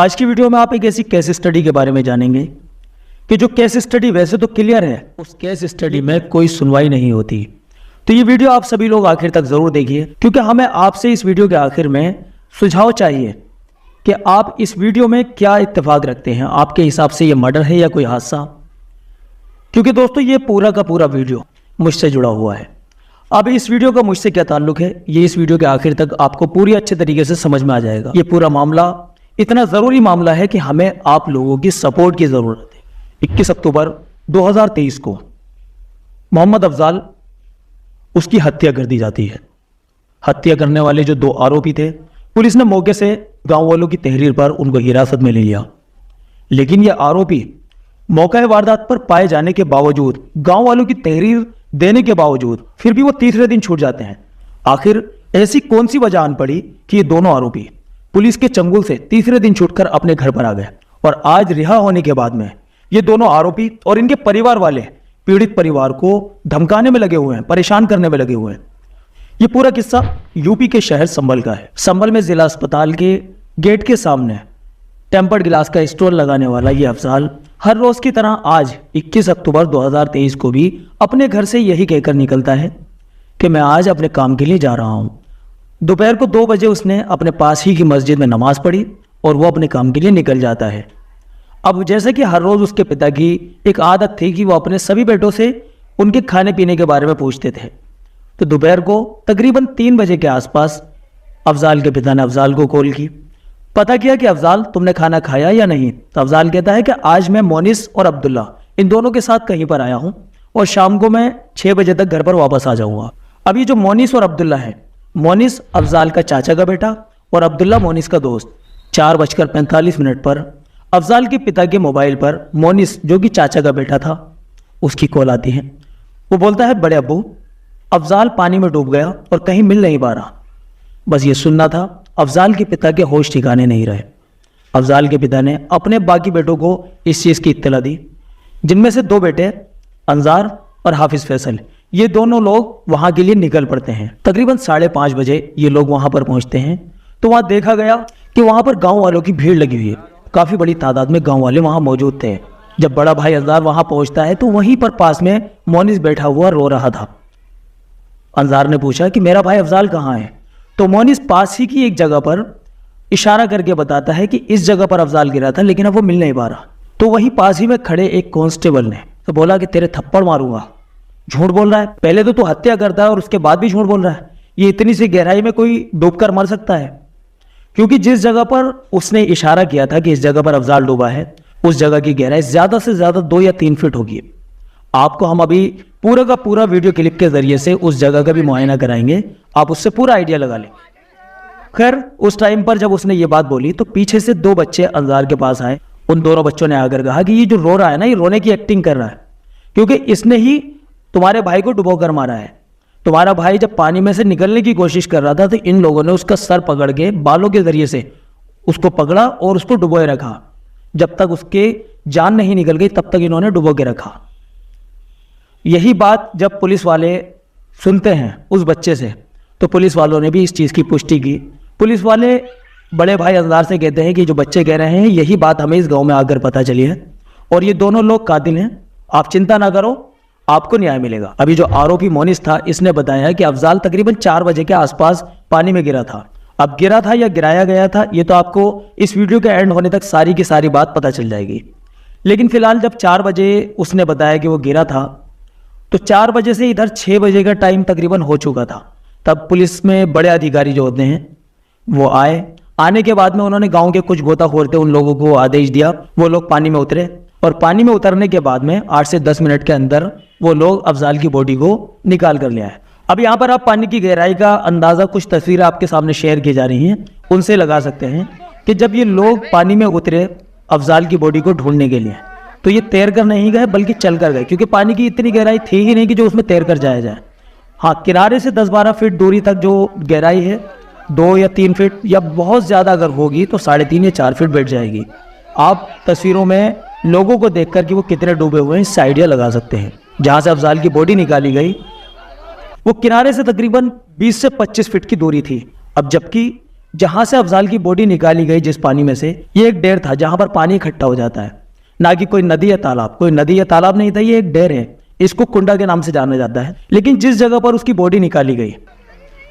आज की वीडियो में आप एक ऐसी केस स्टडी के बारे में जानेंगे कि जो केस स्टडी वैसे तो क्लियर है, उस केस स्टडी में कोई सुनवाई नहीं होती। तो ये वीडियो आप सभी लोग आखिर तक जरूर देखिए, क्योंकि हमें आपसे इस वीडियो के आखिर में सुझाव चाहिए कि आप इस वीडियो में क्या इत्तेफाक रखते हैं। आपके हिसाब से ये मर्डर है या कोई हादसा? क्योंकि दोस्तों ये पूरा का पूरा वीडियो मुझसे जुड़ा हुआ है। अब इस वीडियो का मुझसे क्या ताल्लुक है, ये इस वीडियो के आखिर तक आपको पूरी अच्छे तरीके से समझ में आ जाएगा। ये पूरा मामला इतना ज़रूरी मामला है कि हमें आप लोगों की सपोर्ट की ज़रूरत है। 21 अक्टूबर 2023 को मोहम्मद अफजाल, उसकी हत्या कर दी जाती है। हत्या करने वाले जो 2 आरोपी थे, पुलिस ने मौके से गांव वालों की तहरीर पर उनको हिरासत में ले लिया। लेकिन ये आरोपी मौका वारदात पर पाए जाने के बावजूद, गांव वालों की तहरीर देने के बावजूद, फिर भी वो तीसरे दिन छूट जाते हैं। आखिर ऐसी कौन सी वजह आन पड़ी कि ये दोनों आरोपी पुलिस के चंगुल से तीसरे दिन छूटकर अपने घर पर आ गए और आज रिहा होने के बाद में ये दोनों आरोपी और इनके परिवार वाले पीड़ित परिवार को धमकाने में लगे हुए हैं, परेशान करने में लगे हुए हैं। ये पूरा किस्सा यूपी के शहर संभल का है। संभल में जिला अस्पताल के गेट के सामने टेम्पर्ड गिलास का स्टोर लगाने वाला ये अफजाल हर रोज की तरह आज 21 अक्टूबर 2023 को भी अपने घर से यही कहकर निकलता है कि मैं आज अपने काम के लिए जा रहा हूँ। दोपहर को 2 बजे उसने अपने पास ही की मस्जिद में नमाज पढ़ी और वो अपने काम के लिए निकल जाता है। अब जैसे कि हर रोज़ उसके पिता की एक आदत थी कि वो अपने सभी बेटों से उनके खाने पीने के बारे में पूछते थे। तो दोपहर को तकरीबन 3 बजे के आसपास अफजाल के पिता ने अफजाल को कॉल की। पता किया कि अफजाल, तुमने खाना खाया या नहीं? तो अफजाल कहता है कि आज मैं मोनिस और अब्दुल्ला इन दोनों के साथ कहीं पर आया हूँ और शाम को मैं 6 बजे तक घर पर वापस आ जाऊँगा। अभी जो मोनिस और अब्दुल्ला है, मोनिस अफजाल का चाचा का बेटा और अब्दुल्ला मोनिस का दोस्त, 4:45 पर अफजाल के पिता के मोबाइल पर मोनिस, जो कि चाचा का बेटा था, उसकी कॉल आती है। वो बोलता है, बड़े अब्बू, अफजाल पानी में डूब गया और कहीं मिल नहीं पा रहा। बस ये सुनना था, अफजाल के पिता के होश ठिकाने नहीं रहे। अफजाल के पिता ने अपने बाकी बेटों को इस चीज़ की इत्तला दी, जिनमें से 2 बेटे अंजार और हाफिज फैसल, ये दोनों लोग वहाँ के लिए निकल पड़ते हैं। तकरीबन 5:30 बजे ये लोग वहाँ पर पहुँचते हैं। तो वहाँ देखा गया कि वहाँ पर गाँव वालों की भीड़ लगी हुई है। काफ़ी बड़ी तादाद में गाँव वाले वहाँ मौजूद थे। जब बड़ा भाई अंजार वहाँ पहुँचता है तो वहीं पर पास में मोनिस बैठा हुआ रो रहा था। अंजार ने पूछा कि मेरा भाई अफजाल कहाँ है? तो मोनिस पास ही की एक जगह पर इशारा करके बताता है कि इस जगह पर अफजाल गिरा था, लेकिन अब वो मिल नहीं पा रहा। तो वहीं पास ही में खड़े एक कांस्टेबल ने तो बोला कि तेरे थप्पड़ मारूंगा, झूठ बोल रहा है। पहले तो तू हत्या करता है और उसके बाद भी झूठ बोल रहा है। ये इतनी सी गहराई में कोई डूबकर मर सकता है? क्योंकि जिस जगह पर उसने इशारा किया था कि इस जगह पर अफजाल डूबा है, उस जगह की गहराई ज़्यादा से ज़्यादा 2 या 3 फीट होगी। आपको हम अभी पूरा का पूरा वीडियो क्लिप के जरिए से उस जगह का भी मुआयना कराएंगे, आप उससे पूरा आइडिया लगा लें। खैर, उस टाइम पर जब उसने ये बात बोली तो पीछे से 2 बच्चे अंजार के पास आए। उन दोनों बच्चों ने आकर कहा कि ये जो रो रहा है ना, ये रोने की एक्टिंग कर रहा है, क्योंकि इसने ही तुम्हारे भाई को डुबो कर मारा है। तुम्हारा भाई जब पानी में से निकलने की कोशिश कर रहा था तो इन लोगों ने उसका सर पकड़ के बालों के जरिए से उसको पकड़ा और उसको डुबोए रखा। जब तक उसके जान नहीं निकल गई तब तक इन्होंने डुबो के रखा। यही बात जब पुलिस वाले सुनते हैं उस बच्चे से, तो पुलिस वालों ने भी इस चीज़ की पुष्टि की। पुलिस वाले बड़े भाई अंजार से कहते हैं कि जो बच्चे कह रहे हैं यही बात हमें इस गांव में आकर पता चली है और ये दोनों लोग कातिल हैं। आप चिंता ना करो, आपको न्याय मिलेगा। अभी जो आरोपी मोनिस था, इसने बताया कि अफजाल तकरीबन 4 बजे के आसपास पानी में गिरा था। अब गिरा था या गिराया गया था, ये तो आपको इस वीडियो के एंड होने तक सारी की सारी बात पता चल जाएगी। लेकिन फिलहाल जब 4 बजे उसने बताया कि वो गिरा था, तो 4 बजे से इधर 6 बजे का टाइम तकरीबन हो चुका था। तब पुलिस में बड़े अधिकारी जो होते हैं वो आए। आने के बाद में उन्होंने गांव के कुछ गोताखोर थे, उन लोगों को आदेश दिया। वो लोग पानी में उतरे और पानी में उतरने के बाद में 8 से 10 मिनट के अंदर वो लोग अफजाल की बॉडी को निकाल कर ले आए। अब यहाँ पर आप पानी की गहराई का अंदाज़ा, कुछ तस्वीरें आपके सामने शेयर की जा रही हैं, उनसे लगा सकते हैं कि जब ये लोग पानी में उतरे अफजाल की बॉडी को ढूंढने के लिए, तो ये तैर कर नहीं गए बल्कि चल कर गए, क्योंकि पानी की इतनी गहराई थी ही नहीं कि जो उसमें तैर कर जाया जाए। हाँ, किनारे से 10-12 फीट दूरी तक जो गहराई है, 2 या 3 फीट, या बहुत ज़्यादा अगर होगी तो 3.5 या 4 फीट बैठ जाएगी। आप तस्वीरों में लोगों को देखकर कि वो कितने डूबे हुए हैं इससे आइडिया लगा सकते हैं। जहाँ से अफजाल की बॉडी निकाली गई वो किनारे से तकरीबन 20 से 25 फीट की दूरी थी। अब जबकि जहां से अफजाल की बॉडी निकाली गई जिस पानी में से, ये एक डेर था जहां पर पानी इकट्ठा हो जाता है, ना कि कोई नदी या तालाब। कोई नदी या तालाब नहीं था, ये एक डेर है, इसको कुंडा के नाम से जाना जाता है। लेकिन जिस जगह पर उसकी बॉडी निकाली गई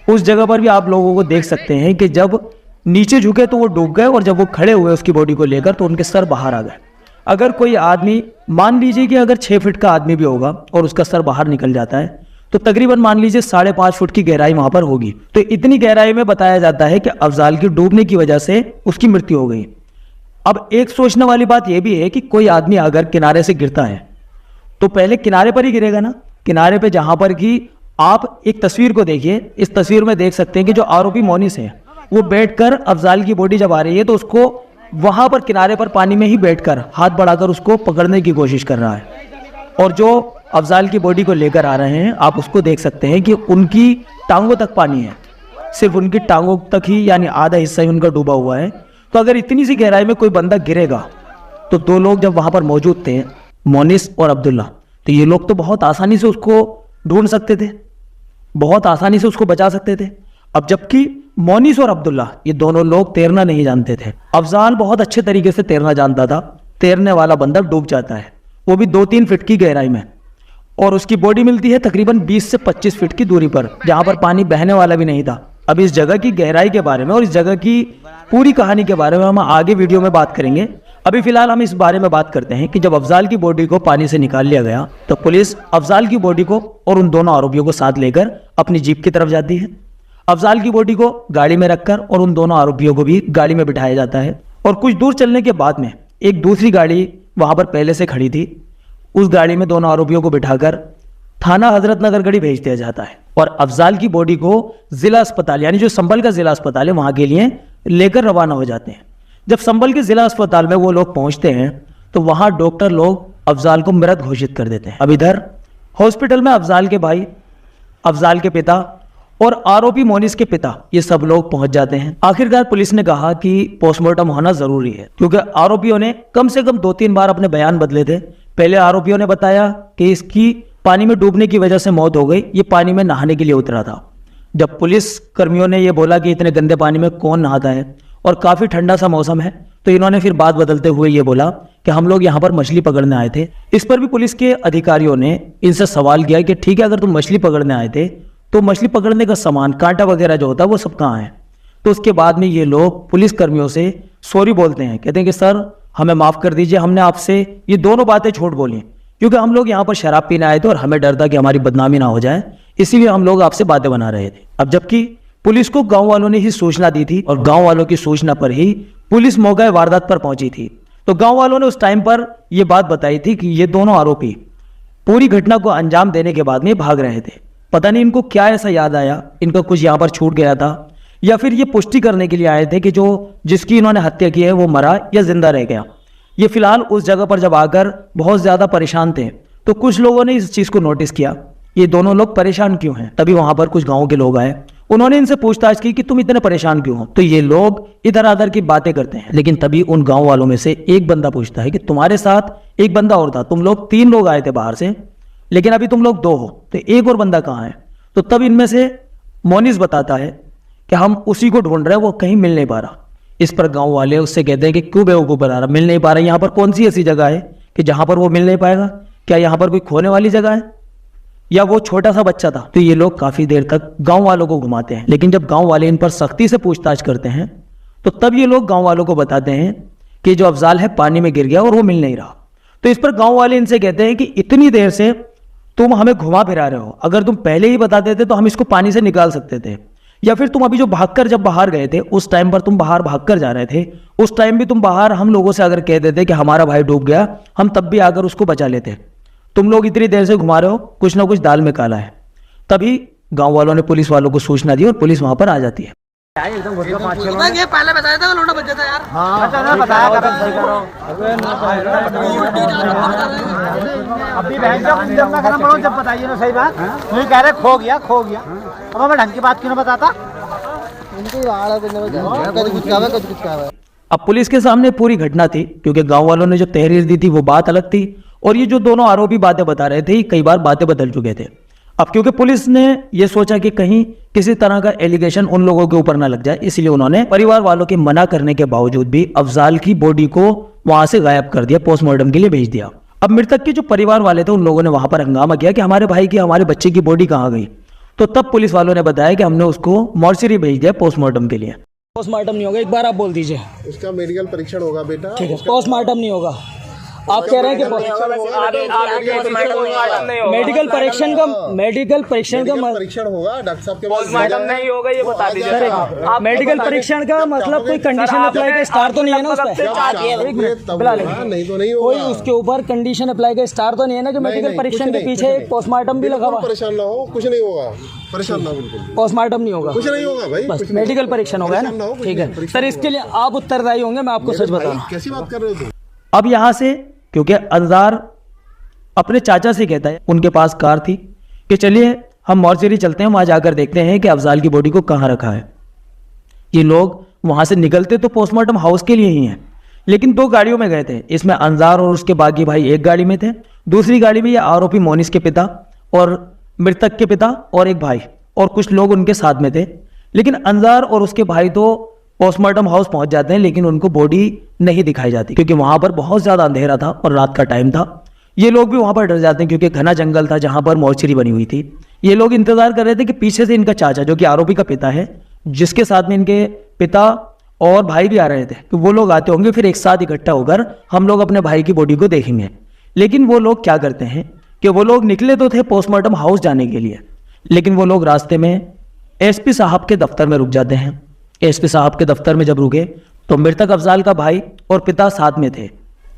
उस जगह पर भी आप लोगों को देख सकते हैं कि जब नीचे झुके तो वो डूब गए, और जब वो खड़े हुए उसकी बॉडी को लेकर तो उनके सर बाहर आ गए। अगर कोई आदमी, मान लीजिए कि अगर 6 फीट का आदमी भी होगा और उसका सर बाहर निकल जाता है, तो तकरीबन मान लीजिए 5.5 फुट की गहराई वहां पर होगी। तो इतनी गहराई में बताया जाता है कि अफजाल की डूबने की वजह से उसकी मृत्यु हो गई। अब एक सोचने वाली बात यह भी है कि कोई आदमी अगर किनारे से गिरता है तो पहले किनारे पर ही गिरेगा ना, किनारे पे जहां पर कि आप एक तस्वीर को देखिए, इस तस्वीर में देख सकते हैं कि जो आरोपी मोनिस है वो बैठकर अफजाल की बॉडी जब आ रही है तो उसको वहां पर किनारे पर पानी में ही बैठकर हाथ बढ़ाकर उसको पकड़ने की कोशिश कर रहा है। और जो अफजाल की बॉडी को लेकर आ रहे हैं आप उसको देख सकते हैं कि उनकी टांगों तक पानी है, सिर्फ उनकी टांगों तक ही, यानी आधा हिस्सा ही उनका डूबा हुआ है। तो अगर इतनी सी गहराई में कोई बंदा गिरेगा तो 2 लोग जब वहां पर मौजूद थे, मोनिस और अब्दुल्ला, तो ये लोग तो बहुत आसानी से उसको ढूंढ सकते थे, बहुत आसानी से उसको बचा सकते थे। अब जबकि मोनिस और अब्दुल्ला ये दोनों लोग तैरना नहीं जानते थे। अफजाल बहुत अच्छे तरीके से तैरना जानता था। तैरने वाला बंदा डूब जाता है, वो भी 2-3 फीट की गहराई में, और उसकी बॉडी मिलती है तकरीबन 20 से 25 फीट की दूरी पर, जहां पर पानी बहने वाला भी नहीं था। अब इस जगह की गहराई के बारे में और इस जगह की पूरी कहानी के बारे में हम आगे वीडियो में बात करेंगे। अभी फिलहाल हम इस बारे में बात करते हैं कि जब अफजाल की बॉडी को पानी से निकाल लिया गया तो पुलिस अफजाल की बॉडी को और उन दोनों आरोपियों को साथ लेकर अपनी जीप की तरफ जाती है। अफजाल की बॉडी को गाड़ी में रखकर और उन दोनों आरोपियों को भी गाड़ी में बिठाया जाता है, और कुछ दूर चलने के बाद में एक दूसरी गाड़ी वहां पर पहले से खड़ी थी, उस गाड़ी में दोनों आरोपियों को बिठाकर थाना हजरत नगर गढ़ी भेज दिया जाता है, और अफजाल की बॉडी को जिला अस्पताल, यानी जो संभल का जिला अस्पताल है, वहां के लिए लेकर रवाना हो जाते हैं। जब संभल के जिला अस्पताल में वो लोग पहुंचते हैं तो वहां डॉक्टर लोग अफजाल को मृत घोषित कर देते हैं। अब इधर हॉस्पिटल में अफजाल के भाई, अफजाल के पिता और आरोपी मोनिस के पिता, ये सब लोग पहुंच जाते हैं। आखिरकार पुलिस ने कहा कि पोस्टमार्टम होना जरूरी है, क्योंकि आरोपियों ने कम से कम 2-3 बार अपने बयान बदले थे। पहले आरोपियों ने बताया कि इसकी पानी में डूबने की वजह से मौत हो गई, ये पानी में नहाने के लिए उतरा था। जब पुलिस कर्मियों ने ये बोला कि इतने गंदे पानी में कौन नहाता है और काफी ठंडा सा मौसम है, तो इन्होंने फिर बात बदलते हुए ये बोला कि हम लोग यहाँ पर मछली पकड़ने आए थे। इस पर भी पुलिस के अधिकारियों ने इनसे सवाल किया कि ठीक है, अगर तुम मछली पकड़ने आए थे तो मछली पकड़ने का सामान, कांटा वगैरह जो होता है वो सब कहाँ है। तो उसके बाद में ये लोग पुलिस कर्मियों से सॉरी बोलते हैं, कहते हैं कि सर हमें माफ़ कर दीजिए, हमने आपसे ये दोनों बातें झूठ बोली, क्योंकि हम लोग यहाँ पर शराब पीने आए थे और हमें डर था कि हमारी बदनामी ना हो जाए, इसीलिए हम लोग आपसे बातें बना रहे थे। अब जबकि पुलिस को गांव वालों ने ही सूचना दी थी, और गांव वालों की सूचना पर ही पुलिस मौके वारदात पर पहुंची थी। तो गांव वालों ने उस टाइम पर यह बात बताई थी कि ये दोनों आरोपी पूरी घटना को अंजाम देने के बाद में भाग रहे थे। पता नहीं इनको क्या ऐसा याद आया, इनका कुछ यहाँ पर छूट गया था, या फिर ये पुष्टि करने के लिए आए थे कि जो जिसकी इन्होंने हत्या की है वो मरा या जिंदा रह गया। ये फिलहाल उस जगह पर जब आकर बहुत ज्यादा परेशान थे, तो कुछ लोगों ने इस चीज को नोटिस किया, ये दोनों लोग परेशान क्यों हैं। तभी वहां पर कुछ गांव के लोग आए, उन्होंने इनसे पूछताछ की कि तुम इतने परेशान क्यों हो। तो ये लोग इधर उधर की बातें करते हैं, लेकिन तभी उन गांव वालों में से एक बंदा पूछता है कि तुम्हारे साथ एक बंदा और था, तुम लोग 3 लोग आए थे बाहर से, लेकिन अभी तुम लोग 2 हो, तो एक और बंदा कहाँ है। तो तब इनमें से मोनिस बताता है कि हम उसी को ढूंढ रहे हैं, वो कहीं मिल नहीं पा रहा। इस पर गांव वाले उससे कहते हैं कि क्यों बेवकूफ बना रहा, मिल नहीं पा रहा, यहाँ पर कौन सी ऐसी जगह है कि जहां पर वो मिल नहीं पाएगा, क्या यहाँ पर कोई खोने वाली जगह है, या वो छोटा सा बच्चा था। तो ये लोग काफी देर तक गांव वालों को घुमाते हैं, लेकिन जब गांव वाले इन पर सख्ती से पूछताछ करते हैं तो तब ये लोग गांव वालों को बताते हैं कि जो अफजाल है पानी में गिर गया और वो मिल नहीं रहा। तो इस पर गांव वाले इनसे कहते हैं कि इतनी देर से तुम हमें घुमा फिरा रहे हो, अगर तुम पहले ही बता देते तो हम इसको पानी से निकाल सकते थे, या फिर तुम अभी जो भागकर जब बाहर गए थे उस टाइम पर तुम बाहर भागकर जा रहे थे, उस टाइम भी तुम बाहर हम लोगों से अगर कह देते कि हमारा भाई डूब गया, हम तब भी आकर उसको बचा लेते। तुम लोग इतनी देर से घुमा रहे हो, कुछ ना कुछ दाल में काला है। तभी गांव वालों ने पुलिस वालों को सूचना दी और पुलिस वहां पर आ जाती है। एकदम ये पहले बताया था लोटा बच जाता यार। हाँ बताया अभी बहन जब ना करना पड़ो, जब बताइए ना सही बात। मुझे कह रहे खो गया अब हमें ढंग की बात क्यों ना बताता। अब पुलिस के सामने पूरी घटना थी, क्योंकि गांव वालों ने जो तहरीर दी थी वो बात अलग थी, और ये जो दोनों आरोपी बातें बता रहे थे कई बार बातें बदल चुके थे। अब क्योंकि पुलिस ने ये सोचा कि कहीं किसी तरह का एलिगेशन उन लोगों के ऊपर ना लग जाए, इसलिए उन्होंने परिवार वालों के मना करने के बावजूद भी अफजाल की बॉडी को वहां से गायब कर दिया, पोस्टमार्टम के लिए भेज दिया। अब मृतक के जो परिवार वाले थे उन लोगों ने वहां पर हंगामा किया कि हमारे भाई की, हमारे बच्चे की बॉडी कहाँ गई। तो तब पुलिस वालों ने बताया कि हमने उसको मॉर्चरी भेज दिया पोस्टमार्टम के लिए। पोस्टमार्टम नहीं होगा, एक बार आप बोल दीजिए। उसका मेडिकल परीक्षण होगा बेटा। ठीक है, पोस्टमार्टम नहीं होगा। आप कह रहे हैं कि मेडिकल परीक्षण का परीक्षण होगा डॉक्टर साहब के पास। पोस्टमार्टम नहीं होगा ये बता दीजिए। मेडिकल परीक्षण का मतलब कोई कंडीशन अप्लाई का स्टार तो नहीं है ना उस पर? नहीं तो नहीं कोई होगा। उसके ऊपर कंडीशन अप्लाई का स्टार तो नहीं है ना कि मेडिकल परीक्षण के पीछे एक पोस्टमार्टम भी लगा हुआ? परेशान ना हो, कुछ नहीं होगा, परेशान ना हो, बिल्कुल पोस्टमार्टम नहीं होगा, कुछ नहीं होगा भाई, बस मेडिकल परीक्षण होगा परेशान ना ना। हो, ठीक है परीक्षण सर, इसके लिए आप उत्तरदायी होंगे, मैं आपको सच बता रहा हूँ। कैसी बात कर रहे हो तुम? अब यहाँ से क्योंकि अंजार अपने चाचा से कहता है, उनके पास कार थी, कि चलिए हम मॉर्चरी चलते हैं, वहां जाकर देखते हैं कि अफजाल की बॉडी को कहाँ रखा है। ये लोग वहां से निकलते तो पोस्टमार्टम हाउस के लिए ही हैं, लेकिन 2 गाड़ियों में गए थे। इसमें अंजार और उसके बाकी भाई एक गाड़ी में थे, दूसरी गाड़ी में ये आरोपी मोनिस के पिता और मृतक के पिता और एक भाई और कुछ लोग उनके साथ में थे। लेकिन अंजार और उसके भाई तो पोस्टमार्टम हाउस पहुंच जाते हैं, लेकिन उनको बॉडी नहीं दिखाई जाती क्योंकि वहां पर बहुत ज्यादा अंधेरा था और रात का टाइम था। ये लोग भी वहां पर डर जाते हैं क्योंकि घना जंगल था जहां पर मॉर्चरी बनी हुई थी। ये लोग इंतजार कर रहे थे कि पीछे से इनका चाचा, जो कि आरोपी का पिता है, जिसके साथ में इनके पिता और भाई भी आ रहे थे, कि वो लोग आते होंगे, फिर एक साथ इकट्ठा होकर हम लोग अपने भाई की बॉडी को देखेंगे। लेकिन वो लोग क्या करते हैं कि वो लोग निकले तो थे पोस्टमार्टम हाउस जाने के लिए, लेकिन वो लोग रास्ते में एसपी साहब के दफ्तर में रुक जाते हैं। एसपी साहब के दफ्तर में जब रुके तो मृतक अफजाल का भाई और पिता साथ में थे।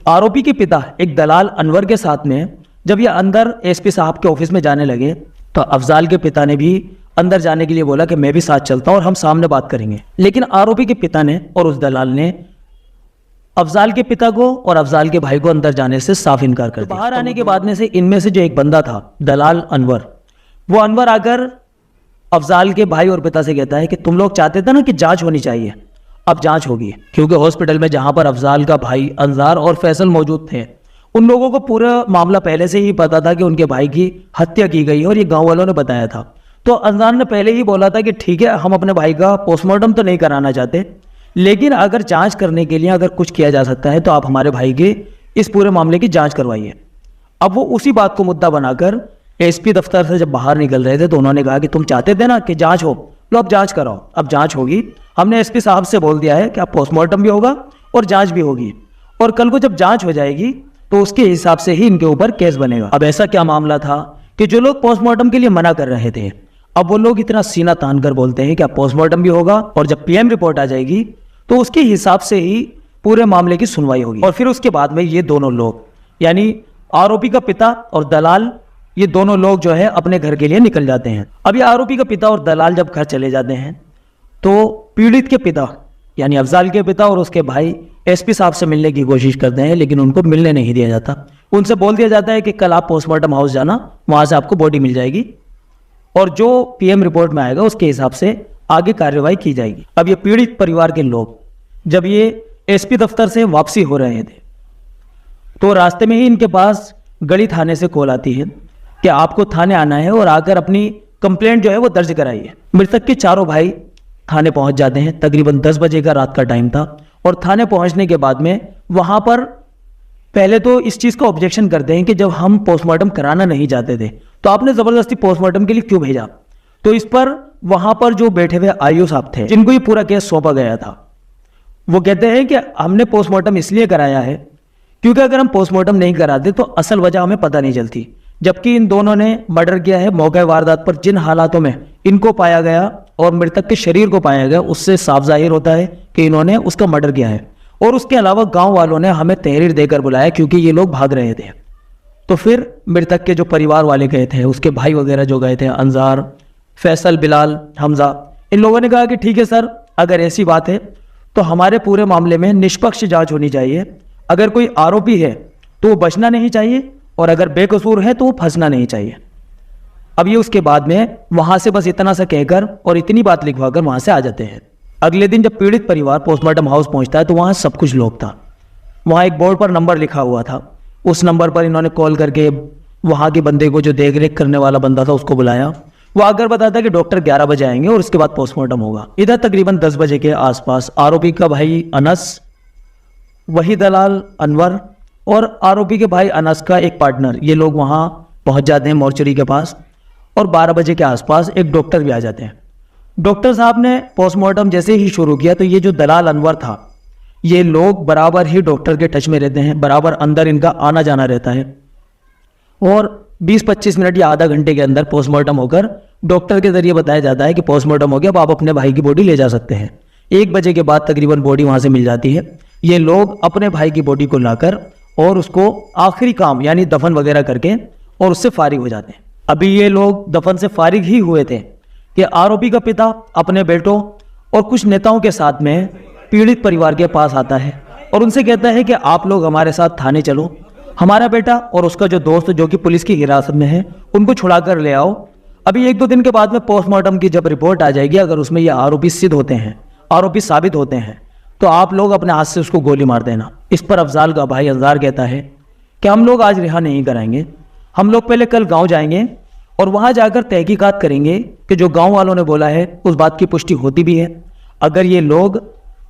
आरोपी के पिता एक दलाल अनवर के साथ में जब ये अंदर एसपी साहब के ऑफिस में जाने लगे तो अफजाल के पिता ने भी अंदर जाने के लिए बोला कि मैं भी साथ चलता हूं और हम सामने बात करेंगे। लेकिन आरोपी के पिता ने और उस दलाल ने अफजाल के पिता को और अफजाल के भाई को अंदर जाने से साफ इनकार कर दिया। बाहर आने के बाद में से इनमें से जो एक बंदा था दलाल अनवर, वो अनवर आकर अफजाल के भाई और पिता से कहता है कि तुम लोग चाहते थे ना कि जांच होनी चाहिए, अब जांच होगी। क्योंकि हॉस्पिटल में जहां पर अफजाल का भाई अंजार और फैसल मौजूद थे, उन लोगों को पूरा मामला पहले से ही पता था कि उनके भाई की हत्या की गई और ये गांव वालों ने बताया था। तो अंजार ने पहले ही बोला था कि ठीक है, हम अपने भाई का पोस्टमार्टम तो नहीं कराना चाहते, लेकिन अगर जांच करने के लिए अगर कुछ किया जा सकता है तो आप हमारे भाई के इस पूरे मामले की जांच करवाइए। अब वो उसी बात को मुद्दा बनाकर एसपी दफ्तर से जब बाहर निकल रहे थे तो उन्होंने कहा कि तुम चाहते थे ना कि जांच हो, लो अब जांच कराओ, अब जांच होगी। हमने एसपी साहब से बोल दिया है कि अब पोस्टमार्टम भी होगा और जांच भी होगी, और कल को जब जांच हो जाएगी तो उसके हिसाब से ही इनके ऊपर केस बनेगा। अब ऐसा क्या मामला था कि जो लोग पोस्टमार्टम के लिए मना कर रहे थे, अब वो लोग इतना सीना तान कर बोलते हैं कि अब पोस्टमार्टम भी होगा और जब पीएम रिपोर्ट आ जाएगी तो उसके हिसाब से ही पूरे मामले की सुनवाई होगी। और फिर उसके बाद में ये दोनों लोग, यानी आरोपी का पिता और दलाल, ये दोनों लोग जो है अपने घर के लिए निकल जाते हैं। अब ये आरोपी का पिता और दलाल जब घर चले जाते हैं तो पीड़ित के पिता यानी अफजाल के पिता और उसके भाई एसपी साहब से मिलने की कोशिश करते हैं, लेकिन उनको मिलने नहीं दिया जाता। उनसे बोल दिया जाता है कि कल आप पोस्टमार्टम हाउस जाना, वहां से आपको बॉडी मिल जाएगी और जो पीएम रिपोर्ट में आएगा उसके हिसाब से आगे कार्यवाही की जाएगी। अब ये पीड़ित परिवार के लोग जब ये एसपी दफ्तर से वापसी हो रहे थे तो रास्ते में ही इनके पास गढ़ी थाने से कॉल आती है कि आपको थाने आना है और आकर अपनी कंप्लेंट जो है वो दर्ज कराइए। मृतक के चारों भाई थाने पहुंच जाते हैं। तकरीबन 10 बजे का रात का टाइम था और थाने पहुंचने के बाद में वहां पर पहले तो इस चीज़ का ऑब्जेक्शन करते हैं कि जब हम पोस्टमार्टम कराना नहीं चाहते थे तो आपने ज़बरदस्ती पोस्टमार्टम के लिए क्यों भेजा। तो इस पर वहां पर जो बैठे हुए आईओ साहब थे जिनको ये पूरा केस सौंपा गया था, वो कहते हैं कि हमने पोस्टमार्टम इसलिए कराया है क्योंकि अगर हम पोस्टमार्टम नहीं कराते तो असल वजह हमें पता नहीं चलती। जबकि इन दोनों ने मर्डर किया है, मौके वारदात पर जिन हालातों में इनको पाया गया और मृतक के शरीर को पाया गया उससे साफ जाहिर होता है कि इन्होंने उसका मर्डर किया है। और उसके अलावा गांव वालों ने हमें तहरीर देकर बुलाया क्योंकि ये लोग भाग रहे थे। तो फिर मृतक के जो परिवार वाले गए थे, उसके भाई वगैरह जो गए थे, अंजार, फैसल, बिलाल, हमजा, इन लोगों ने कहा कि ठीक है सर, अगर ऐसी बात है तो हमारे पूरे मामले में निष्पक्ष जांच होनी चाहिए। अगर कोई आरोपी है तो वो बचना नहीं चाहिए और अगर बेकसूर है तो वो फंसना नहीं चाहिए। अब ये उसके बाद में वहां से बस इतना सा कहकर और इतनी बात लिखवाकर वहां से आ जाते हैं। अगले दिन जब पीड़ित परिवार पोस्टमार्टम हाउस पहुंचता है तो वहां सब कुछ लोग था। वहां एक बोर्ड पर नंबर लिखा हुआ था, उस नंबर पर इन्होंने कॉल करके वहाँ के बंदे को, जो देख रेख करने वाला बंदा था, उसको बुलाया। वो आकर बताता कि डॉक्टर 11 बजे आएंगे और उसके बाद पोस्टमार्टम होगा। इधर तकरीबन 10 बजे के आसपास आरोपी का भाई अनस, वही दलाल अनवर और आरोपी के भाई अनस का एक पार्टनर, ये लोग वहाँ पहुँच जाते हैं मॉर्चरी के पास। और 12 बजे के आसपास एक डॉक्टर भी आ जाते हैं। डॉक्टर साहब ने पोस्टमार्टम जैसे ही शुरू किया तो ये जो दलाल अनवर था, ये लोग बराबर ही डॉक्टर के टच में रहते हैं, बराबर अंदर इनका आना जाना रहता है। और 20-25 मिनट या आधा घंटे के अंदर पोस्टमार्टम होकर डॉक्टर के जरिए बताया जाता है कि पोस्टमार्टम हो गया, अब आप अपने भाई की बॉडी ले जा सकते हैं। 1 बजे के बाद तकरीबन बॉडी वहाँ से मिल जाती है। ये लोग अपने भाई की बॉडी को लाकर और उसको आखिरी काम यानी दफन वगैरह करके और उससे फारिग हो जाते हैं। अभी ये लोग दफन से फारिग ही हुए थे कि आरोपी का पिता अपने बेटों और कुछ नेताओं के साथ में पीड़ित परिवार के पास आता है और उनसे कहता है कि आप लोग हमारे साथ थाने चलो, हमारा बेटा और उसका जो दोस्त जो कि पुलिस की हिरासत में है उनको छुड़ा कर ले आओ। अभी 1-2 दिन के बाद में पोस्टमार्टम की जब रिपोर्ट आ जाएगी, अगर उसमें ये आरोपी सिद्ध होते हैं, आरोपी साबित होते हैं, तो आप लोग अपने हाथ से उसको गोली मार देना। इस पर अफजाल का भाई अंजार कहता है कि हम लोग आज रिहा नहीं कराएंगे, हम लोग पहले कल गांव जाएंगे और वहां जाकर तहकीकात करेंगे कि जो गांव वालों ने बोला है उस बात की पुष्टि होती भी है। अगर ये लोग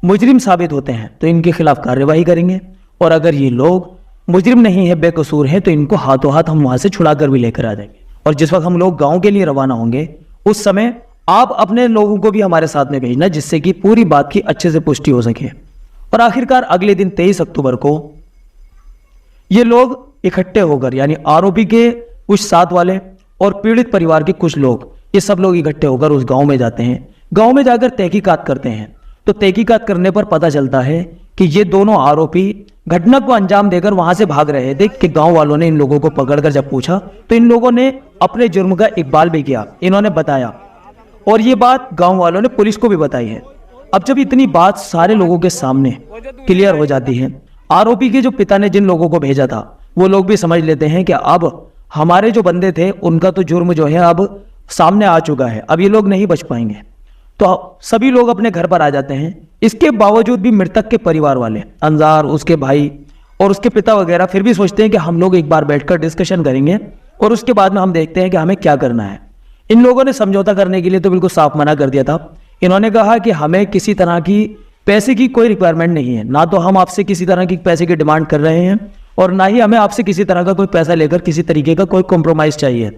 मुजरिम साबित होते हैं तो इनके खिलाफ कार्यवाही करेंगे और अगर ये लोग मुजरिम नहीं है, बेकसूर है, तो इनको हाथों हाथ हम वहां से छुड़ा कर भी लेकर आ जाएंगे। और जिस वक्त हम लोग गाँव के लिए रवाना होंगे उस समय आप अपने लोगों को भी हमारे साथ में भेजना, जिससे कि पूरी बात की अच्छे से पुष्टि हो सके। और आखिरकार अगले दिन 23 अक्टूबर को ये लोग इकट्ठे होकर, यानी आरोपी के कुछ साथ वाले और पीड़ित परिवार के कुछ लोग, ये सब लोग इकट्ठे होकर उस गांव में जाते हैं। गांव में जाकर तहकीकात करते हैं। तो तहकीकात करने पर पता चलता है कि ये दोनों आरोपी घटना को अंजाम देकर वहां से भाग रहे थे कि गांव वालों ने इन लोगों को पकड़कर जब पूछा तो इन लोगों ने अपने जुर्म का इकबाल भी किया, इन्होंने बताया और ये बात गांव वालों ने पुलिस को भी बताई है। अब जब इतनी बात सारे लोगों के सामने क्लियर हो जाती है, आरोपी के जो पिता ने जिन लोगों को भेजा था वो लोग भी समझ लेते हैं कि अब हमारे जो बंदे थे उनका तो जुर्म जो है अब सामने आ चुका है, अब ये लोग नहीं बच पाएंगे। तो सभी लोग अपने घर पर आ जाते हैं। इसके बावजूद भी मृतक के परिवार वाले, अंजार, उसके भाई और उसके पिता वगैरह, फिर भी सोचते हैं कि हम लोग एक बार बैठकर डिस्कशन करेंगे और उसके बाद में हम देखते हैं कि हमें क्या करना है। इन लोगों ने समझौता करने के लिए तो बिल्कुल साफ मना कर दिया था। इन्होंने कहा कि हमें किसी तरह की पैसे की कोई रिक्वायरमेंट नहीं है, ना तो हम आपसे किसी तरह की पैसे की डिमांड कर रहे हैं और ना ही हमें आपसे किसी तरह का कोई पैसा लेकर किसी तरीके का कोई कॉम्प्रोमाइज चाहिए।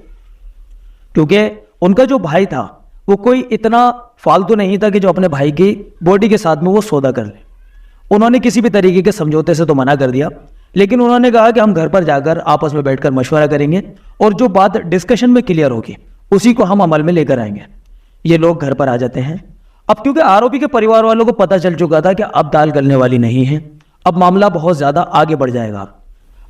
क्योंकि उनका जो भाई था वो कोई इतना फालतू नहीं था कि जो अपने भाई की बॉडी के साथ में वो सौदा कर ले। उन्होंने किसी भी तरीके के समझौते से तो मना कर दिया, लेकिन उन्होंने कहा कि हम घर पर जाकर आपस में बैठकर मशवरा करेंगे और जो बात डिस्कशन में क्लियर होगी उसी को हम अमल में लेकर आएंगे। ये लोग घर पर आ जाते हैं। अब क्योंकि आरोपी के परिवार वालों को पता चल चुका था कि अब दाल गलने वाली नहीं है, अब मामला बहुत ज्यादा आगे बढ़ जाएगा।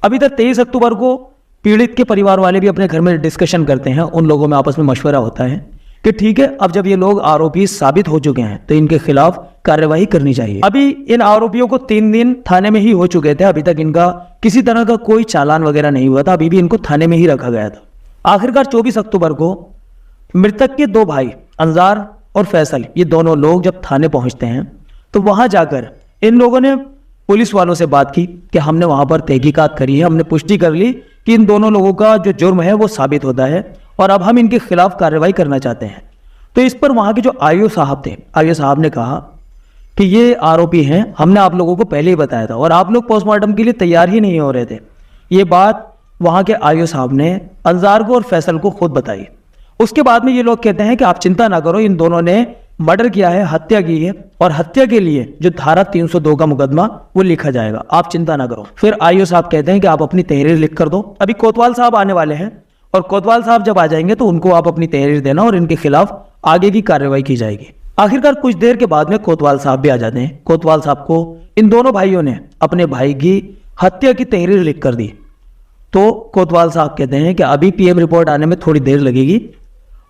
अभी तक 23 अक्टूबर को पीड़ित के परिवार वाले भी अपने घर में डिस्कशन करते हैं, उन लोगों में आपस में मशवरा होता है कि ठीक है, अब जब ये लोग आरोपी साबित हो चुके हैं तो इनके खिलाफ कार्यवाही करनी चाहिए। अभी इन आरोपियों को 3 दिन थाने में ही हो चुके थे, अभी तक इनका किसी तरह का कोई चालान वगैरह नहीं हुआ था, अभी भी इनको थाने में ही रखा गया था। आखिरकार 24 अक्टूबर को मृतक के 2 भाई अंजार और फैसल, ये दोनों लोग जब थाने पहुंचते हैं तो वहां जाकर इन लोगों ने पुलिस वालों से बात की कि हमने वहां पर तहकीकात करी है, हमने पुष्टि कर ली कि इन दोनों लोगों का जो जुर्म है वो साबित होता है और अब हम इनके खिलाफ कार्रवाई करना चाहते हैं। तो इस पर वहां के जो आईओ साहब थे, आईओ साहब ने कहा कि ये आरोपी हैं, हमने आप लोगों को पहले ही बताया था और आप लोग पोस्टमार्टम के लिए तैयार ही नहीं हो रहे थे। ये बात वहां के आईओ साहब ने अंजार को और फैसल को खुद बताई। उसके बाद में ये लोग कहते हैं कि आप चिंता ना करो, इन दोनों ने मर्डर किया है, हत्या की है और हत्या के लिए जो धारा 302 का मुकदमा वो लिखा जाएगा, आप चिंता ना करो। फिर आईओ साहब कहते हैं कि आप अपनी तहरीर लिख कर दो। अभी कोतवाल साहब आने वाले हैं और कोतवाल साहब जब आ जाएंगे तो उनको आप अपनी तहरीर देना और इनके खिलाफ आगे की कार्रवाई की जाएगी। आखिरकार कुछ देर के बाद में कोतवाल साहब भी आ जाते हैं। कोतवाल साहब को इन दोनों भाइयों ने अपने भाई की हत्या की तहरीर लिख कर दी। तो कोतवाल साहब कहते हैं कि अभी पीएम रिपोर्ट आने में थोड़ी देर लगेगी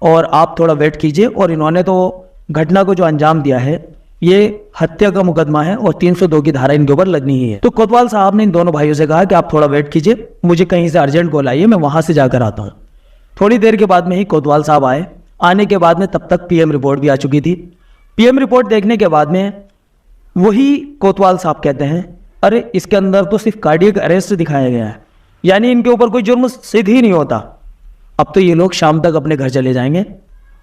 और आप थोड़ा वेट कीजिए, और इन्होंने तो घटना को जो अंजाम दिया है ये हत्या का मुकदमा है और 302 की धारा इनके ऊपर लगनी ही है। तो कोतवाल साहब ने इन दोनों भाइयों से कहा कि आप थोड़ा वेट कीजिए, मुझे कहीं से अर्जेंट कॉल आई है, मैं वहां से जाकर आता हूँ। थोड़ी देर के बाद में ही कोतवाल साहब आए। आने के बाद में तब तक पीएम रिपोर्ट भी आ चुकी थी। पीएम रिपोर्ट देखने के बाद में वही कोतवाल साहब कहते हैं, अरे इसके अंदर तो सिर्फ कार्डियक अरेस्ट दिखाया गया है, यानी इनके ऊपर कोई जुर्म सिद्ध ही नहीं होता। अब तो ये लोग शाम तक अपने घर चले जाएंगे।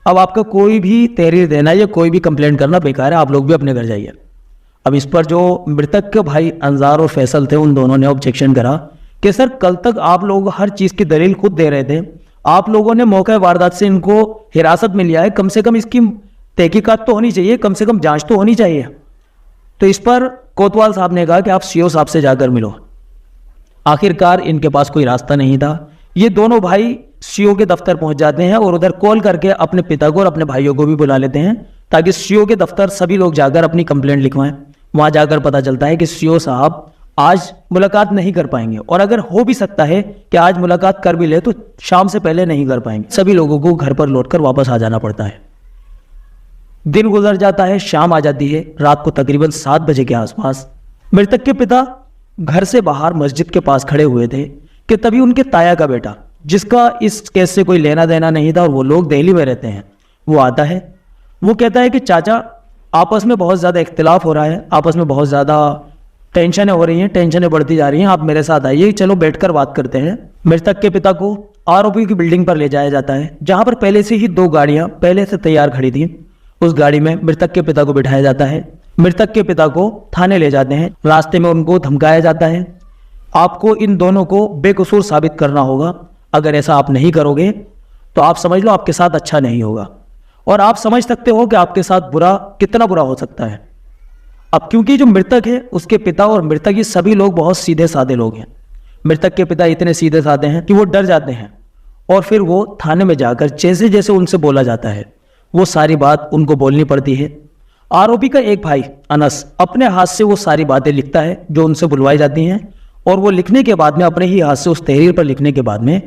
अब आपका कोई भी तहरीर देना या कोई भी कंप्लेंट करना बेकार है, आप लोग भी अपने घर जाइए। अब इस पर जो मृतक के भाई अंजार और फैसल थे, उन दोनों ने ऑब्जेक्शन करा कि सर कल तक आप लोग हर चीज़ की दलील खुद दे रहे थे, आप लोगों ने मौके वारदात से इनको हिरासत में लिया है, कम से कम इसकी तहकीकात तो होनी चाहिए, कम से कम जांच तो होनी चाहिए। तो इस पर कोतवाल साहब ने कहा कि आप सीओ साहब से जाकर मिलो। आखिरकार इनके पास कोई रास्ता नहीं था। ये दोनों भाई सीओ के दफ्तर पहुंच जाते हैं और उधर कॉल करके अपने पिता को और अपने भाइयों को भी बुला लेते हैं ताकि सीओ के दफ्तर सभी लोग जाकर अपनी कंप्लेंट लिखवाएं। वहां जाकर पता चलता है कि सीओ साहब आज मुलाकात नहीं कर पाएंगे, और अगर हो भी सकता है कि आज मुलाकात कर भी ले तो शाम से पहले नहीं कर पाएंगे। सभी लोगों को घर पर लौटकर वापस आ जाना पड़ता है। दिन गुजर जाता है, शाम आ जाती है। रात को तकरीबन 7 बजे के आसपास मृतक के पिता घर से बाहर मस्जिद के पास खड़े हुए थे कि तभी उनके ताया का बेटा, जिसका इस केस से कोई लेना देना नहीं था और वो लोग दिल्ली में रहते हैं, वो आता है। वो कहता है कि चाचा आपस में बहुत ज़्यादा इख्तिलाफ हो रहा है, आपस में बहुत ज़्यादा टेंशनें हो रही हैं, टेंशनें बढ़ती जा रही हैं, आप मेरे साथ आइए, चलो बैठकर बात करते हैं। मृतक के पिता को आरोपी की बिल्डिंग पर ले जाया जाता है, जहां पर पहले से ही 2 गाड़ियां पहले से तैयार खड़ी थी। उस गाड़ी में मृतक के पिता को बिठाया जाता है। मृतक के पिता को थाने ले जाते हैं। रास्ते में उनको धमकाया जाता है, आपको इन दोनों को बेकसूर साबित करना होगा, अगर ऐसा आप नहीं करोगे तो आप समझ लो आपके साथ अच्छा नहीं होगा। और आप समझ सकते हो कि आपके साथ बुरा कितना बुरा हो सकता है। अब क्योंकि जो मृतक है उसके पिता और मृतक ये सभी लोग बहुत सीधे साधे लोग हैं। मृतक के पिता इतने सीधे साधे हैं कि वो डर जाते हैं और फिर वो थाने में जाकर जैसे जैसे उनसे बोला जाता है वो सारी बात उनको बोलनी पड़ती है। आरोपी का एक भाई अनस अपने हाथ से वो सारी बातें लिखता है जो उनसे बुलवाई जाती हैं, और वो लिखने के बाद में अपने ही हाथ से उस तहरीर पर लिखने के बाद में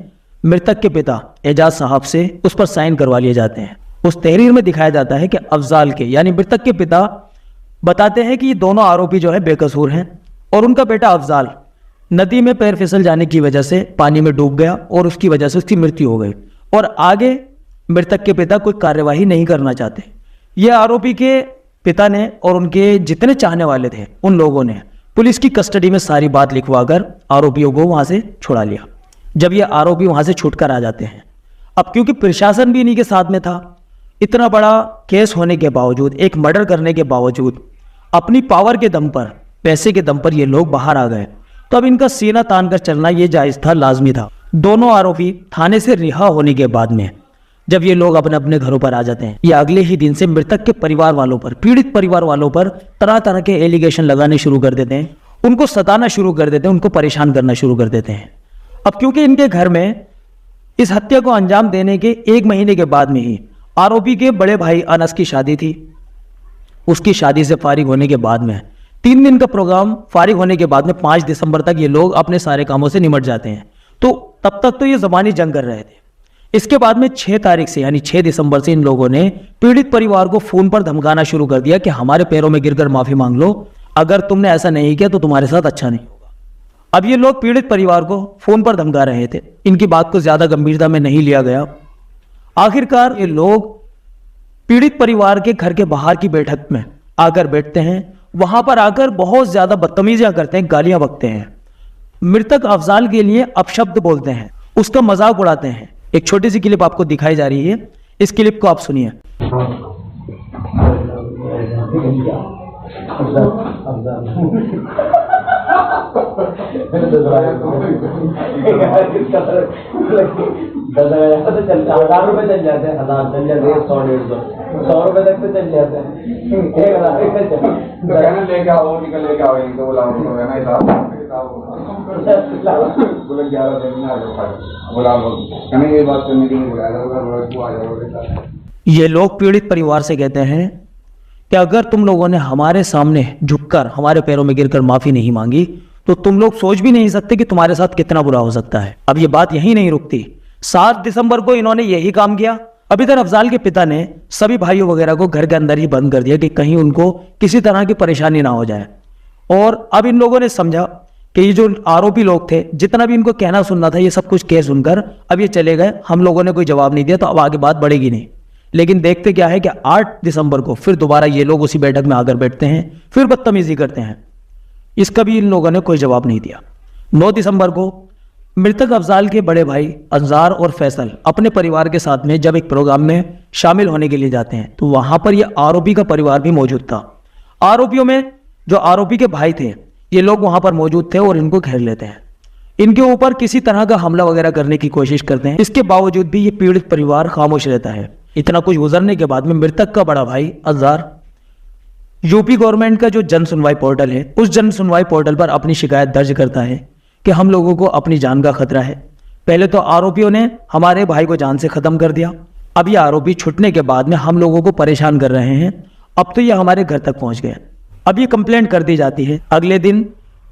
मृतक के पिता एजाज साहब से उस पर साइन करवा लिए जाते हैं। उस तहरीर में दिखाया जाता है कि अफजाल के यानी मृतक के पिता बताते हैं कि ये दोनों आरोपी जो है बेकसूर हैं, और उनका बेटा अफजाल नदी में पैर फिसल जाने की वजह से पानी में डूब गया और उसकी वजह से उसकी मृत्यु हो गई, और आगे मृतक के पिता कोई कार्यवाही नहीं करना चाहते। ये आरोपी के पिता ने और उनके जितने चाहने वाले थे उन लोगों ने पुलिस की कस्टडी में सारी बात लिखवाकर आरोपियों को वहां से छुड़ा लिया। जब ये आरोपी वहां से छूटकर आ जाते हैं, अब क्योंकि प्रशासन भी इन्हीं के साथ में था, इतना बड़ा केस होने के बावजूद, एक मर्डर करने के बावजूद, अपनी पावर के दम पर, पैसे के दम पर ये लोग बाहर आ गए, तो अब इनका सीना तान कर चलना ये जायज था, लाजमी था। दोनों आरोपी थाने से रिहा होने के बाद में जब ये लोग अपने अपने घरों पर आ जाते हैं, ये अगले ही दिन से मृतक के परिवार वालों पर, पीड़ित परिवार वालों पर तरह तरह के एलिगेशन लगाने शुरू कर देते हैं, उनको सताना शुरू कर देते हैं, उनको परेशान करना शुरू कर देते हैं। अब क्योंकि इनके घर में इस हत्या को अंजाम देने के 1 महीने के बाद में ही आरोपी के बड़े भाई अनस की शादी थी। उसकी शादी से फारिग होने के बाद में 3 दिन का प्रोग्राम फारिग होने के बाद में 5 दिसंबर तक ये लोग अपने सारे कामों से निमट जाते हैं। तो तब तक तो ये ज़बानी जंग कर रहे थे। इसके बाद में 6 तारीख से यानी 6 दिसंबर से इन लोगों ने पीड़ित परिवार को फोन पर धमकाना शुरू कर दिया कि हमारे पैरों में गिरकर माफी मांग लो, अगर तुमने ऐसा नहीं किया तो तुम्हारे साथ अच्छा नहीं होगा। अब ये लोग पीड़ित परिवार को फोन पर धमका रहे थे, इनकी बात को ज्यादा गंभीरता में नहीं लिया गया। आखिरकार ये लोग पीड़ित परिवार के घर के बाहर की बैठक में आकर बैठते हैं। वहां पर आकर बहुत ज्यादा बदतमीजियां करते हैं, गालियां बकते हैं, मृतक अफजाल के लिए अपशब्द बोलते हैं, उसका मजाक उड़ाते हैं। एक छोटी सी क्लिप आपको दिखाई जा रही है, इस क्लिप को आप सुनिए। हजार रुपए चल जाते हैं, 1000 चल जाते हैं, 100 150 100 रुपए तक तो चल जाते हैं। 1000 तो कहना लेके आओ, निकल लेके आओ, इनको बुलाओ, तो है ना हिसाब बोले 11 दिन में आ जाओ, बुलाओ, कहना ये बात करने के लिए बुलाया होगा, वो आ जाओगे। ये लोग पीड़ित परिवार से कहते हैं कि अगर तुम लोगों ने हमारे सामने झुककर, हमारे पैरों में गिरकर माफी नहीं मांगी तो तुम लोग सोच भी नहीं सकते कि तुम्हारे साथ कितना बुरा हो सकता है। अब ये बात यहीं नहीं रुकती। 7 दिसंबर को इन्होंने यही काम किया। अब इधर अफजाल के पिता ने सभी भाइयों वगैरह को घर के अंदर ही बंद कर दिया कि कहीं उनको किसी तरह की परेशानी ना हो जाए। और अब इन लोगों ने समझा कि ये जो आरोपी लोग थे, जितना भी इनको कहना सुनना था, ये सब कुछ कह सुनकर अब ये चले गए, हम लोगों ने कोई जवाब नहीं दिया तो अब आगे बात बढ़ेगी नहीं। लेकिन देखते क्या है कि 8 दिसंबर को फिर दोबारा ये लोग उसी बैठक में आकर बैठते हैं, फिर बदतमीजी करते हैं। इसका भी इन लोगों ने कोई जवाब नहीं दिया। 9 दिसंबर को मृतक अफजाल के बड़े भाई अंजार और फैसल अपने परिवार के साथ में जब एक प्रोग्राम में शामिल होने के लिए जाते हैं तो वहां पर यह आरोपी का परिवार भी मौजूद था। आरोपियों में जो आरोपी के भाई थे ये लोग वहां पर मौजूद थे और इनको घेर लेते हैं, इनके ऊपर किसी तरह का हमला वगैरह करने की कोशिश करते हैं। इसके बावजूद भी ये पीड़ित परिवार खामोश रहता है। इतना कुछ गुजरने के बाद में मृतक का बड़ा भाई अंजार यूपी गवर्नमेंट का जो जन सुनवाई पोर्टल है उस जन सुनवाई पोर्टल पर अपनी शिकायत दर्ज करता है कि हम लोगों को अपनी जान का खतरा है। पहले तो आरोपियों ने हमारे भाई को जान से खत्म कर दिया, अब ये आरोपी छूटने के बाद में हम लोगों को परेशान कर रहे हैं, अब तो ये हमारे घर तक पहुंच गए। अब ये कंप्लेंट कर दी जाती है। अगले दिन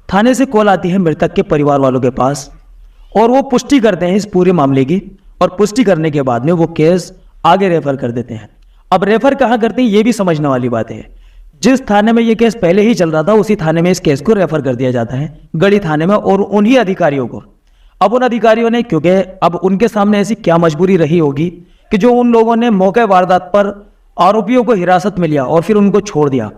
थाने से कॉल आती है मृतक के परिवार वालों के पास और वो पुष्टि करते हैं इस पूरे मामले की, और पुष्टि करने के बाद में वो केस आगे रेफर कर देते हैं। अब रेफर कहाँ करते हैं ये भी समझने वाली बात है। जिस थाने में ये केस पहले ही चल रहा था उसी थाने में इस केस को रेफर कर दिया जाता है, गढ़ी थाने में, और उन्हीं अधिकारियों को। अब उन अधिकारियों ने, क्योंकि अब उनके सामने ऐसी क्या मजबूरी रही होगी कि जो उन लोगों ने मौके वारदात पर आरोपियों को हिरासत में लिया और फिर उनको छोड़ दिया,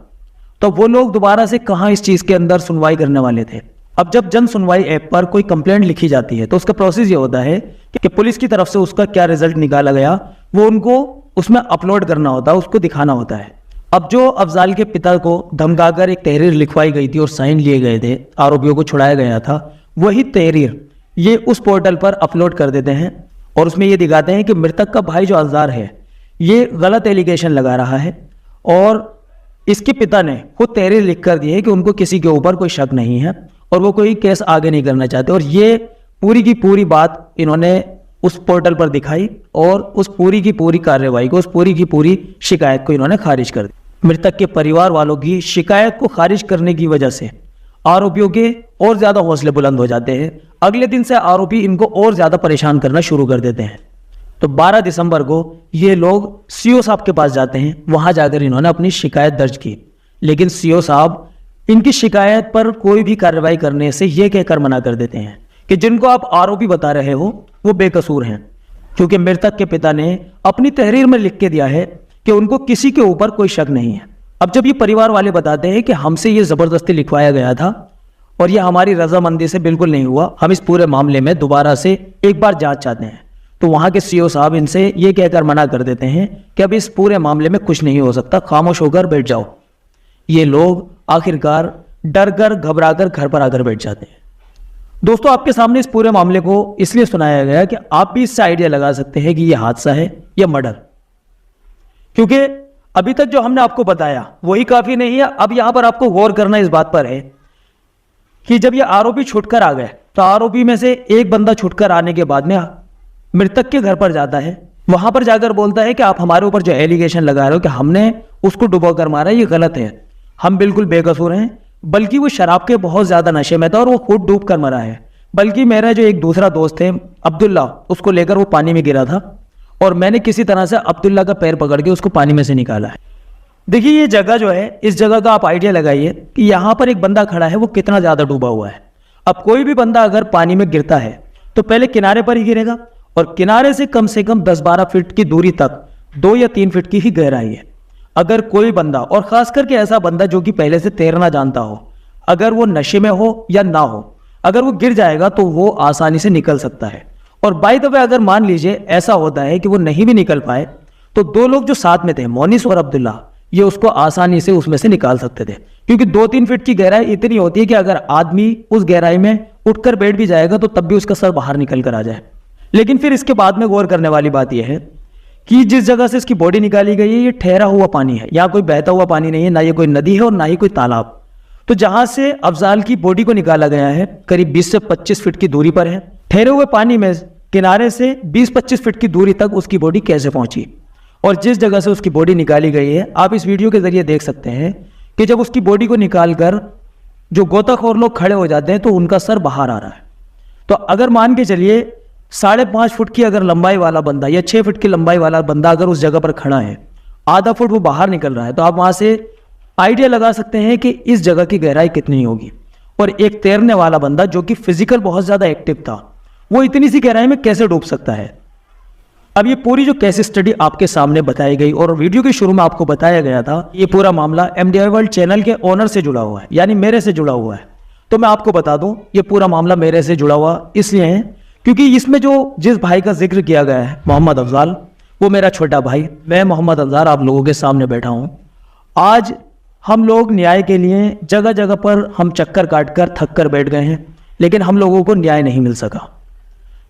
तो वो लोग दोबारा से कहाँ इस चीज के अंदर सुनवाई करने वाले थे। अब जब जन सुनवाई ऐप पर कोई कंप्लेंट लिखी जाती है तो उसका प्रोसेस ये होता है कि पुलिस की तरफ से उसका क्या रिजल्ट निकाला गया वो उनको उसमें अपलोड करना होता है, उसको दिखाना होता है। अब जो अफजाल के पिता को धमकाकर एक तहरीर लिखवाई गई थी और साइन लिए गए थे, आरोपियों को छुड़ाया गया था, वही तहरीर ये उस पोर्टल पर अपलोड कर देते हैं और उसमें ये दिखाते हैं कि मृतक का भाई जो अंजार है ये गलत एलिगेशन लगा रहा है और इसके पिता ने खुद तहरीर लिख कर दी है कि उनको किसी के ऊपर कोई शक नहीं है और वो कोई केस आगे नहीं करना चाहते। और ये पूरी की पूरी बात इन्होंने उस पोर्टल पर दिखाई और उस पूरी की पूरी कार्रवाई को, उस पूरी की पूरी शिकायत को इन्होंने खारिज कर दी। मृतक के परिवार वालों की शिकायत को खारिज करने की वजह से आरोपियों के और ज्यादा हौसले बुलंद हो जाते हैं। अगले दिन से आरोपी इनको और ज्यादा परेशान करना शुरू कर देते हैं। तो 12 दिसंबर को ये लोग सीओ साहब के पास जाते हैं। वहां जाकर इन्होंने अपनी शिकायत दर्ज की, लेकिन सीओ साहब इनकी शिकायत पर कोई भी कार्रवाई करने से ये कहकर मना कर देते हैं कि जिनको आप आरोपी बता रहे हो वो बेकसूर हैं, क्योंकि मृतक के पिता ने अपनी तहरीर में लिख के दिया है कि उनको किसी के ऊपर कोई शक नहीं है। अब जब ये परिवार वाले बताते हैं कि हमसे ये जबरदस्ती लिखवाया गया था और ये हमारी रजामंदी से बिल्कुल नहीं हुआ, हम इस पूरे मामले में दोबारा से एक बार जांच चाहते हैं, तो वहां के सीओ साहब इनसे ये कहकर मना कर देते हैं कि अब इस पूरे मामले में कुछ नहीं हो सकता, खामोश होकर बैठ जाओ। ये लोग आखिरकार डर कर घबरा कर घर पर आकर बैठ जाते हैं। दोस्तों, आपके सामने इस पूरे मामले को इसलिए सुनाया गया कि आप भी इससे आइडिया लगा सकते हैं कि यह हादसा है या मर्डर, क्योंकि अभी तक जो हमने आपको बताया वही काफी नहीं है। अब यहां पर आपको गौर करना इस बात पर है कि जब ये आरोपी छुटकर आ गए तो आरोपी में से एक बंदा छुटकर आने के बाद में मृतक के घर पर जाता है। वहां पर जाकर बोलता है कि आप हमारे ऊपर जो एलिगेशन लगा रहे हो कि हमने उसको डुबो कर मारा, ये गलत है, हम बिल्कुल बेकसूर हैं, बल्कि वो शराब के बहुत ज्यादा नशे में था और वो खुद डूब कर मरा है। बल्कि मेरा जो एक दूसरा दोस्त है अब्दुल्ला, उसको लेकर वो पानी में गिरा था और मैंने किसी तरह से अब्दुल्ला का पैर पकड़ के उसको पानी में से निकाला है। देखिए ये जगह जो है, इस जगह का आप आइडिया लगाइए कि यहाँ पर एक बंदा खड़ा है, वो कितना ज्यादा डूबा हुआ है। अब कोई भी बंदा अगर पानी में गिरता है तो पहले किनारे पर ही गिरेगा और किनारे से कम 10-12 फीट की दूरी तक 2 या 3 फीट की ही गहराई है। अगर कोई बंदा, और खास करके ऐसा बंदा जो कि पहले से तैरना जानता हो, अगर वो नशे में हो या ना हो, अगर वो गिर जाएगा तो वो आसानी से निकल सकता है। और बाय द वे अगर मान लीजिए ऐसा होता है कि वो नहीं भी निकल पाए तो 2 लोग जो साथ में थे, मोनिस और अब्दुल्ला, ये उसको आसानी से उसमें से निकाल सकते थे, क्योंकि 2-3 फीट की गहराई इतनी होती है कि अगर आदमी उस गहराई में उठकर बैठ भी जाएगा तो तब भी उसका सर बाहर निकल कर आ जाए। लेकिन फिर इसके बाद में गौर करने वाली बात यह है कि जिस जगह से इसकी बॉडी निकाली गई है ये ठहरा हुआ पानी है, यहाँ कोई बहता हुआ पानी नहीं है, ना ये कोई नदी है और ना ही कोई तालाब। तो जहां से अफजाल की बॉडी को निकाला गया है करीब 20 से 25 फीट की दूरी पर है। ठहरे हुए पानी में किनारे से 20-25 फीट की दूरी तक उसकी बॉडी कैसे पहुंची, और जिस जगह से उसकी बॉडी निकाली गई है आप इस वीडियो के जरिए देख सकते हैं कि जब उसकी बॉडी को निकालकर जो गोताखोर लोग खड़े हो जाते हैं तो उनका सर बाहर आ रहा है। तो अगर मान के चलिए 5.5 फुट की अगर लंबाई वाला बंदा या 6 फुट की लंबाई वाला बंदा अगर उस जगह पर खड़ा है, आधा फुट वो बाहर निकल रहा है, तो आप वहां से आइडिया लगा सकते हैं कि इस जगह की गहराई कितनी होगी। और एक तैरने वाला बंदा जो कि फिजिकल बहुत ज्यादा एक्टिव था, वो इतनी सी गहराई में कैसे डूब सकता है। अब ये पूरी जो केस स्टडी आपके सामने बताई गई और वीडियो के शुरू में आपको बताया गया था, ये पूरा मामला MDI वर्ल्ड चैनल के ओनर से जुड़ा हुआ है, यानी मेरे से जुड़ा हुआ है। तो मैं आपको बता दूं, ये पूरा मामला मेरे से जुड़ा हुआ इसलिए है क्योंकि इसमें जिस भाई का जिक्र किया गया है, मोहम्मद अफजाल, वो मेरा छोटा भाई। मैं मोहम्मद अफजाल आप लोगों के सामने बैठा हूं। आज हम लोग न्याय के लिए जगह जगह पर हम चक्कर काट कर थक कर बैठ गए हैं, लेकिन हम लोगों को न्याय नहीं मिल सका।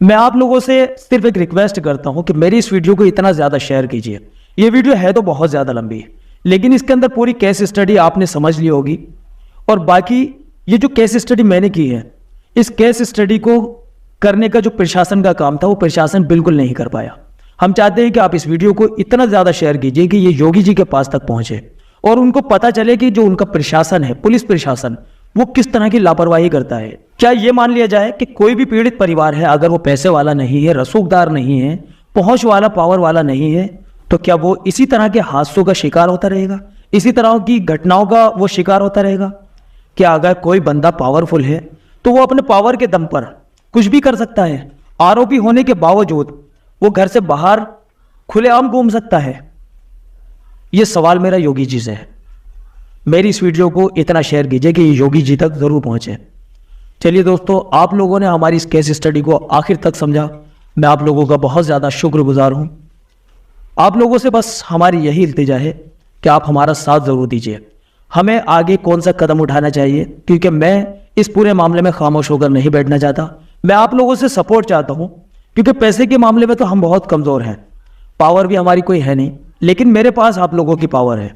मैं आप लोगों से सिर्फ एक रिक्वेस्ट करता हूं कि मेरी इस वीडियो को इतना ज़्यादा शेयर कीजिए। ये वीडियो है तो बहुत ज़्यादा लंबी, लेकिन इसके अंदर पूरी केस स्टडी आपने समझ ली होगी। और बाकी ये जो केस स्टडी मैंने की है, इस केस स्टडी को करने का जो प्रशासन का काम था वो प्रशासन बिल्कुल नहीं कर पाया। हम चाहते हैं कि आप इस वीडियो को इतना ज़्यादा शेयर कीजिए कि ये योगी जी के पास तक पहुँचे और उनको पता चले कि जो उनका प्रशासन है, पुलिस प्रशासन, वो किस तरह की लापरवाही करता है। क्या ये मान लिया जाए कि कोई भी पीड़ित परिवार है, अगर वो पैसे वाला नहीं है, रसूखदार नहीं है, पहुंच वाला, पावर वाला नहीं है, तो क्या वो इसी तरह के हादसों का शिकार होता रहेगा, इसी तरह की घटनाओं का वो शिकार होता रहेगा? क्या अगर कोई बंदा पावरफुल है तो वो अपने पावर के दम पर कुछ भी कर सकता है? आरोपी होने के बावजूद वो घर से बाहर खुलेआम घूम सकता है? ये सवाल मेरा योगी जी से है। मेरी इस वीडियो को इतना शेयर कीजिए कि ये योगी जी तक जरूर पहुंचे। चलिए दोस्तों, आप लोगों ने हमारी इस केस स्टडी को आखिर तक समझा, मैं आप लोगों का बहुत ज़्यादा शुक्रगुजार हूं। आप लोगों से बस हमारी यही इल्तिजा है कि आप हमारा साथ ज़रूर दीजिए। हमें आगे कौन सा कदम उठाना चाहिए, क्योंकि मैं इस पूरे मामले में खामोश होकर नहीं बैठना चाहता। मैं आप लोगों से सपोर्ट चाहता हूं, क्योंकि पैसे के मामले में तो हम बहुत कमज़ोर हैं, पावर भी हमारी कोई है नहीं, लेकिन मेरे पास आप लोगों की पावर है।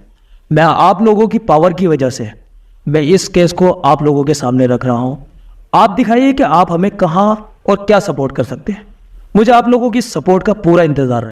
मैं आप लोगों की पावर की वजह से मैं इस केस को आप लोगों के सामने रख रहा हूं। आप दिखाइए कि आप हमें कहां और क्या सपोर्ट कर सकते हैं। मुझे आप लोगों की सपोर्ट का पूरा इंतज़ार है।